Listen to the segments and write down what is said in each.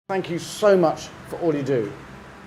Thank you so much for all you do.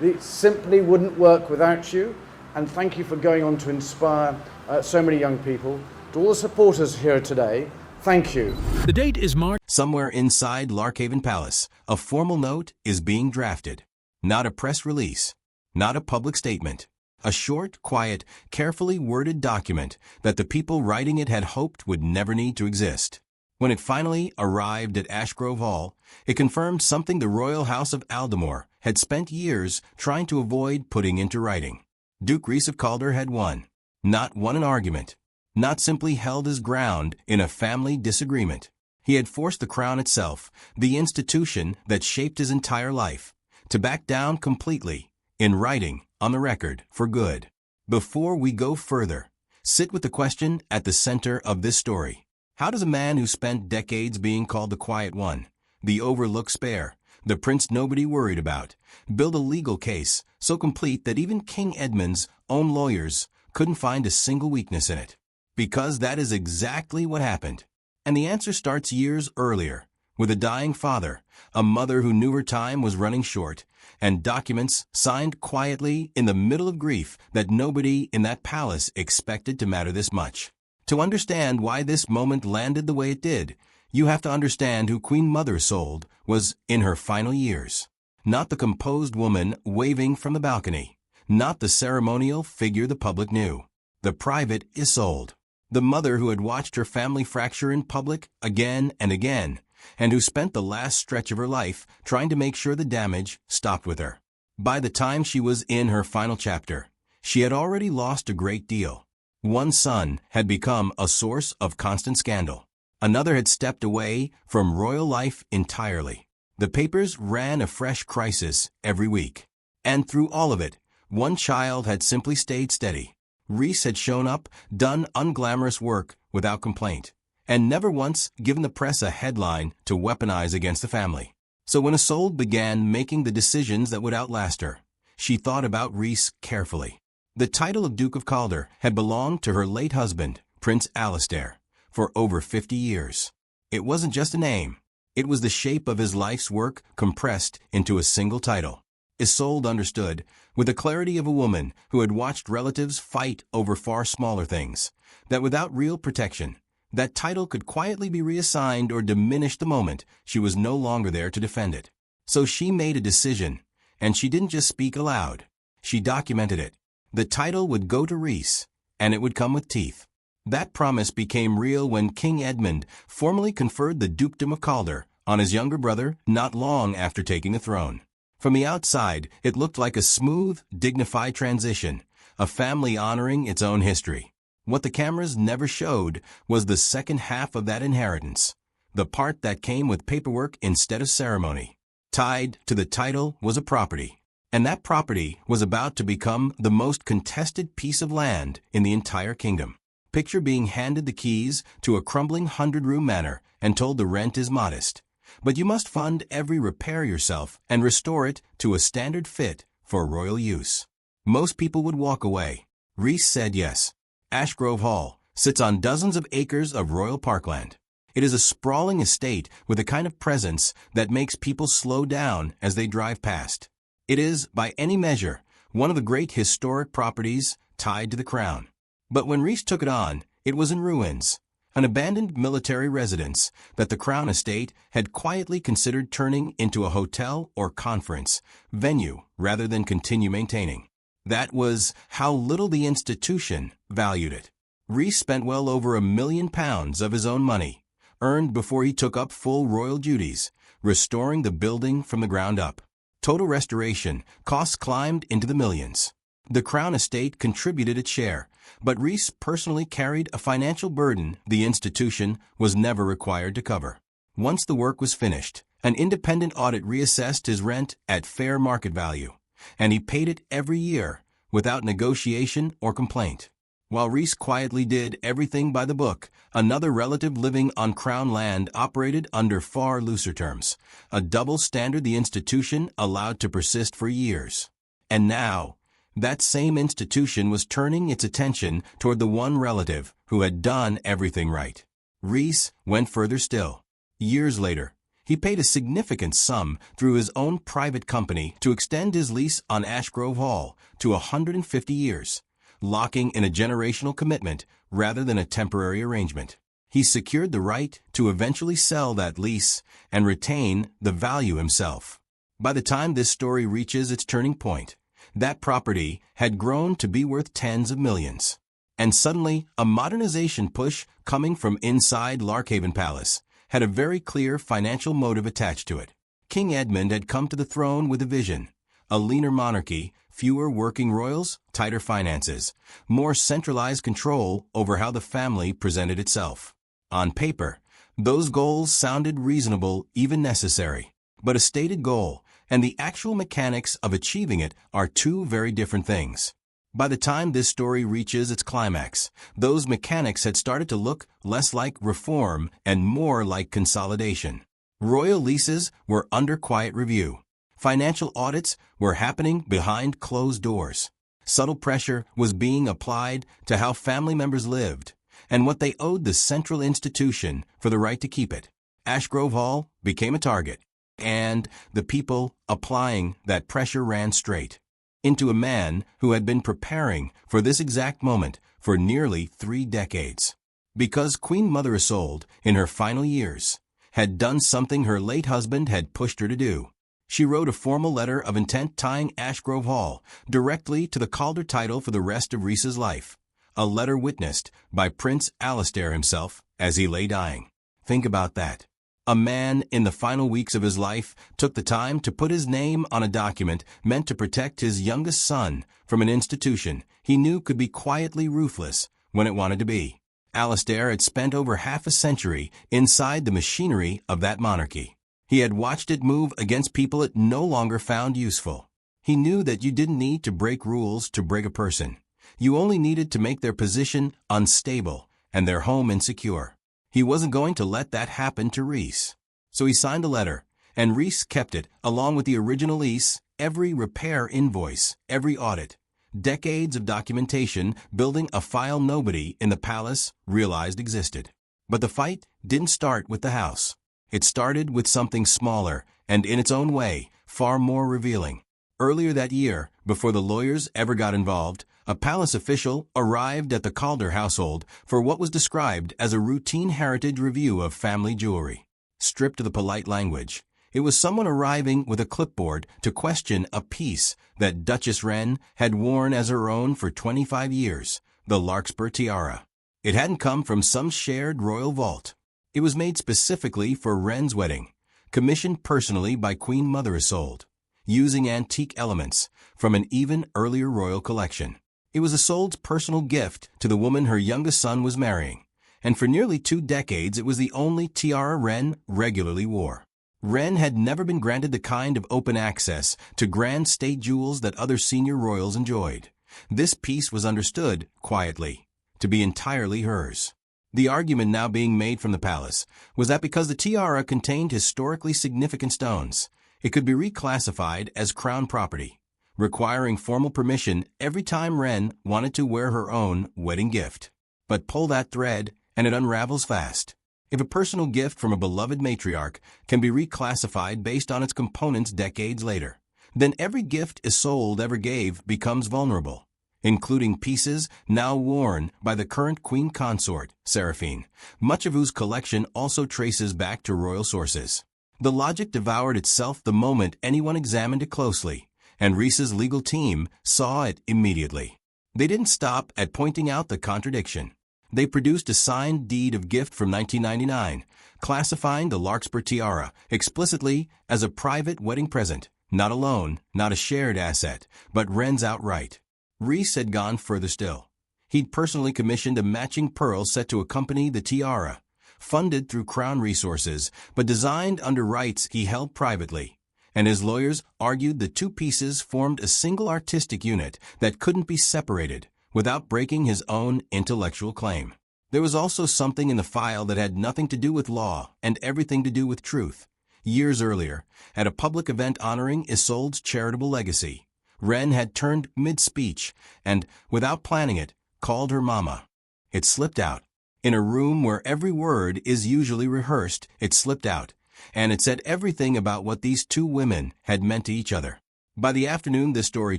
It simply wouldn't work without you, and thank you for going on to inspire so many young people. To all the supporters here today, thank you. The date is March. Somewhere inside Larkhaven Palace, a formal note is being drafted. Not a press release, not a public statement. A short, quiet, carefully worded document that the people writing it had hoped would never need to exist. When it finally arrived at Ashgrove Hall, it confirmed something the royal house of Aldermore had spent years trying to avoid putting into writing. Duke Rhys of Calder had won. Not won an argument. Not simply held his ground in a family disagreement. He had forced the crown itself, the institution that shaped his entire life, to back down completely, in writing, on the record, for good. Before we go further, sit with the question at the center of this story. How does a man who spent decades being called the Quiet One, the overlooked spare, the prince nobody worried about, build a legal case so complete that even King Edmund's own lawyers couldn't find a single weakness in it? Because that is exactly what happened. And the answer starts years earlier, with a dying father, a mother who knew her time was running short, and documents signed quietly in the middle of grief that nobody in that palace expected to matter this much. To understand why this moment landed the way it did, you have to understand who Queen Mother Isolde was in her final years. Not the composed woman waving from the balcony, not the ceremonial figure the public knew. The private Isolde, the mother who had watched her family fracture in public again and again, and who spent the last stretch of her life trying to make sure the damage stopped with her. By the time she was in her final chapter, she had already lost a great deal. One son had become a source of constant scandal. Another had stepped away from royal life entirely. The papers ran a fresh crisis every week. And through all of it, one child had simply stayed steady. Rhys had shown up, done unglamorous work without complaint, and never once given the press a headline to weaponize against the family. So when Isolde began making the decisions that would outlast her, she thought about Rhys carefully. The title of Duke of Calder had belonged to her late husband, Prince Alastair, for over 50 years. It wasn't just a name. It was the shape of his life's work compressed into a single title. Isolde understood, with the clarity of a woman who had watched relatives fight over far smaller things, that without real protection, that title could quietly be reassigned or diminished the moment she was no longer there to defend it. So she made a decision, and she didn't just speak aloud. She documented it. The title would go to Rhys, and it would come with teeth. That promise became real when King Edmund formally conferred the Dukedom of Calder on his younger brother not long after taking the throne. From the outside, it looked like a smooth, dignified transition, a family honoring its own history. What the cameras never showed was the second half of that inheritance, the part that came with paperwork instead of ceremony. Tied to the title was a property. And that property was about to become the most contested piece of land in the entire kingdom. Picture being handed the keys to a crumbling 100-room manor and told the rent is modest, but you must fund every repair yourself and restore it to a standard fit for royal use. Most people would walk away. Rhys said yes. Ashgrove Hall sits on dozens of acres of royal parkland. It is a sprawling estate with a kind of presence that makes people slow down as they drive past. It is, by any measure, one of the great historic properties tied to the crown. But when Rhys took it on, it was in ruins, an abandoned military residence that the Crown Estate had quietly considered turning into a hotel or conference venue rather than continue maintaining. That was how little the institution valued it. Rhys spent well over £1 million of his own money, earned before he took up full royal duties, restoring the building from the ground up. Total restoration costs climbed into the millions. The Crown Estate contributed its share, but Rhys personally carried a financial burden the institution was never required to cover. Once the work was finished, an independent audit reassessed his rent at fair market value, and he paid it every year without negotiation or complaint. While Rhys quietly did everything by the book, another relative living on Crown land operated under far looser terms, a double standard the institution allowed to persist for years. And now, that same institution was turning its attention toward the one relative who had done everything right. Rhys went further still. Years later, He paid a significant sum through his own private company to extend his lease on Ashgrove Hall to 150 years, locking in a generational commitment rather than a temporary arrangement. He secured the right to eventually sell that lease and retain the value himself. By the time this story reaches its turning point, that property had grown to be worth tens of millions. And suddenly, a modernization push coming from inside Larkhaven Palace had a very clear financial motive attached to it. King Edmund had come to the throne with a vision: a leaner monarchy, fewer working royals, tighter finances, more centralized control over how the family presented itself. On paper, those goals sounded reasonable, even necessary. But a stated goal and the actual mechanics of achieving it are two very different things. By the time this story reaches its climax, those mechanics had started to look less like reform and more like consolidation. Royal leases were under quiet review. Financial audits were happening behind closed doors. Subtle pressure was being applied to how family members lived and what they owed the central institution for the right to keep it. Ashgrove Hall became a target, and the people applying that pressure ran straight into a man who had been preparing for this exact moment for nearly 3 decades. Because Queen Mother Isolde, in her final years, had done something her late husband had pushed her to do. She wrote a formal letter of intent tying Ashgrove Hall directly to the Calder title for the rest of Rhys's life, a letter witnessed by Prince Alastair himself as he lay dying. Think about that. A man in the final weeks of his life took the time to put his name on a document meant to protect his youngest son from an institution he knew could be quietly ruthless when it wanted to be. Alastair had spent over half a century inside the machinery of that monarchy. He had watched it move against people it no longer found useful. He knew that you didn't need to break rules to break a person. You only needed to make their position unstable and their home insecure. He wasn't going to let that happen to Rhys. So he signed a letter, and Rhys kept it along with the original lease, every repair invoice, every audit, decades of documentation building a file nobody in the palace realized existed. But the fight didn't start with the house. It started with something smaller and, in its own way, far more revealing. Earlier that year, before the lawyers ever got involved, a palace official arrived at the Calder household for what was described as a routine heritage review of family jewelry. Stripped of the polite language, it was someone arriving with a clipboard to question a piece that Duchess Wren had worn as her own for 25 years, the Larkspur tiara. It hadn't come from some shared royal vault. It was made specifically for Wren's wedding, commissioned personally by Queen Mother Isolde, using antique elements from an even earlier royal collection. It was Isolde's personal gift to the woman her youngest son was marrying, and for nearly 2 decades it was the only tiara Wren regularly wore. Wren had never been granted the kind of open access to grand state jewels that other senior royals enjoyed. This piece was understood, quietly, to be entirely hers. The argument now being made from the palace was that because the tiara contained historically significant stones, it could be reclassified as crown property, requiring formal permission every time Wren wanted to wear her own wedding gift. But pull that thread, and it unravels fast. If a personal gift from a beloved matriarch can be reclassified based on its components decades later, then every gift Isolde ever gave becomes vulnerable, including pieces now worn by the current queen consort, Seraphine, much of whose collection also traces back to royal sources. The logic devoured itself the moment anyone examined it closely, and Rhys's legal team saw it immediately. They didn't stop at pointing out the contradiction. They produced a signed deed of gift from 1999, classifying the Larkspur tiara explicitly as a private wedding present, not a loan, not a shared asset, but Wren's outright. Rhys had gone further still. He'd personally commissioned a matching pearl set to accompany the tiara, funded through crown resources, but designed under rights he held privately. And his lawyers argued the 2 pieces formed a single artistic unit that couldn't be separated without breaking his own intellectual claim. There was also something in the file that had nothing to do with law and everything to do with truth. Years earlier, at a public event honoring Isolde's charitable legacy, Wren had turned mid-speech and, without planning it, called her mama. It slipped out. In a room where every word is usually rehearsed, it slipped out, and it said everything about what these two women had meant to each other. By the afternoon this story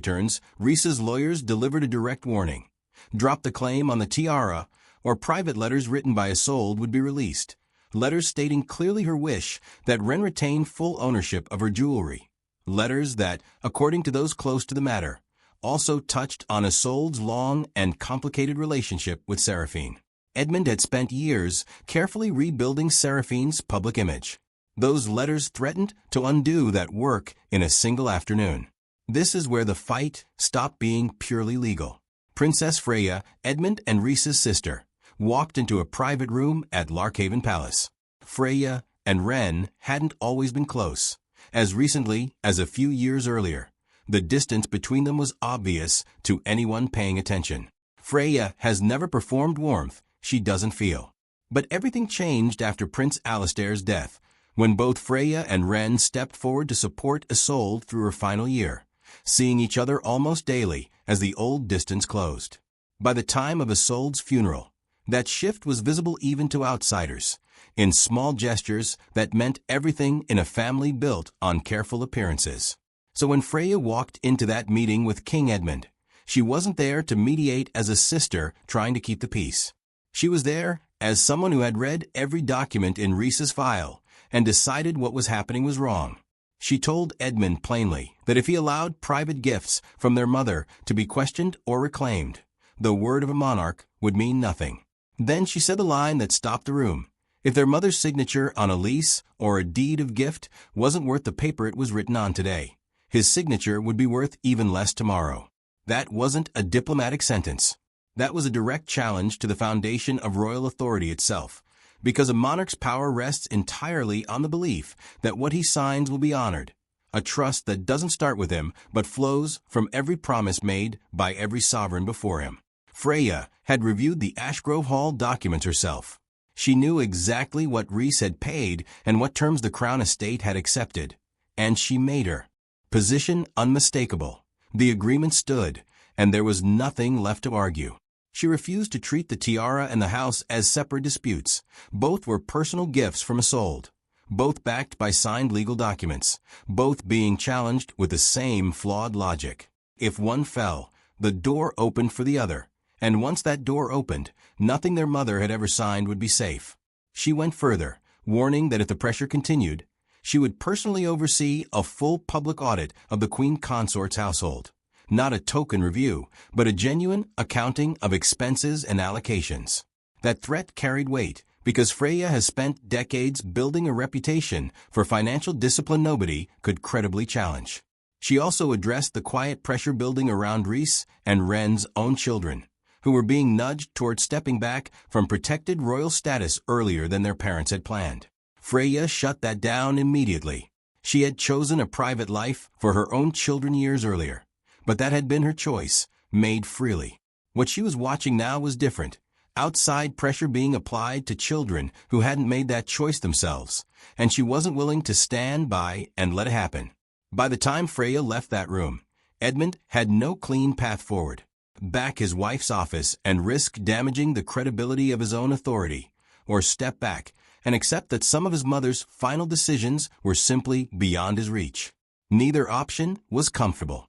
turns, Reese's lawyers delivered a direct warning. Drop the claim on the tiara, or private letters written by Isolde would be released. Letters stating clearly her wish that Wren retain full ownership of her jewelry. Letters that, according to those close to the matter, also touched on Isolde's long and complicated relationship with Seraphine. Edmund had spent years carefully rebuilding Seraphine's public image. Those letters threatened to undo that work in a single afternoon. This is where the fight stopped being purely legal. Princess Freya, Edmund and Rhys's sister, walked into a private room at Larkhaven Palace. Freya and Wren hadn't always been close. As recently as a few years earlier, the distance between them was obvious to anyone paying attention. Freya has never performed warmth she doesn't feel. But everything changed after Prince Alistair's death, when both Freya and Wren stepped forward to support Isolde through her final year, seeing each other almost daily as the old distance closed. By the time of Isolde's funeral, that shift was visible even to outsiders, in small gestures that meant everything in a family built on careful appearances. So when Freya walked into that meeting with King Edmund, she wasn't there to mediate as a sister trying to keep the peace. She was there as someone who had read every document in Rhys's file and decided what was happening was wrong. She told Edmund plainly that if he allowed private gifts from their mother to be questioned or reclaimed, the word of a monarch would mean nothing. Then she said the line that stopped the room. If their mother's signature on a lease or a deed of gift wasn't worth the paper it was written on today, his signature would be worth even less tomorrow. That wasn't a diplomatic sentence. That was a direct challenge to the foundation of royal authority itself, because a monarch's power rests entirely on the belief that what he signs will be honored, a trust that doesn't start with him but flows from every promise made by every sovereign before him. Freya had reviewed the Ashgrove Hall documents herself. She knew exactly what Rhys had paid and what terms the Crown Estate had accepted, and she made her. Position unmistakable. The agreement stood, and there was nothing left to argue. She refused to treat the tiara and the house as separate disputes. Both were personal gifts from Isolde, both backed by signed legal documents, both being challenged with the same flawed logic. If one fell, the door opened for the other, and once that door opened, nothing their mother had ever signed would be safe. She went further, warning that if the pressure continued, she would personally oversee a full public audit of the Queen Consort's household. Not a token review, but a genuine accounting of expenses and allocations. That threat carried weight because Freya has spent decades building a reputation for financial discipline nobody could credibly challenge. She also addressed the quiet pressure building around Rhys and Wren's own children, who were being nudged toward stepping back from protected royal status earlier than their parents had planned. Freya shut that down immediately. She had chosen a private life for her own children years earlier, but that had been her choice, made freely. What she was watching now was different. Outside pressure being applied to children who hadn't made that choice themselves, and she wasn't willing to stand by and let it happen. By the time Freya left that room, Edmund had no clean path forward. Back his wife's office and risk damaging the credibility of his own authority, or step back and accept that some of his mother's final decisions were simply beyond his reach. Neither option was comfortable.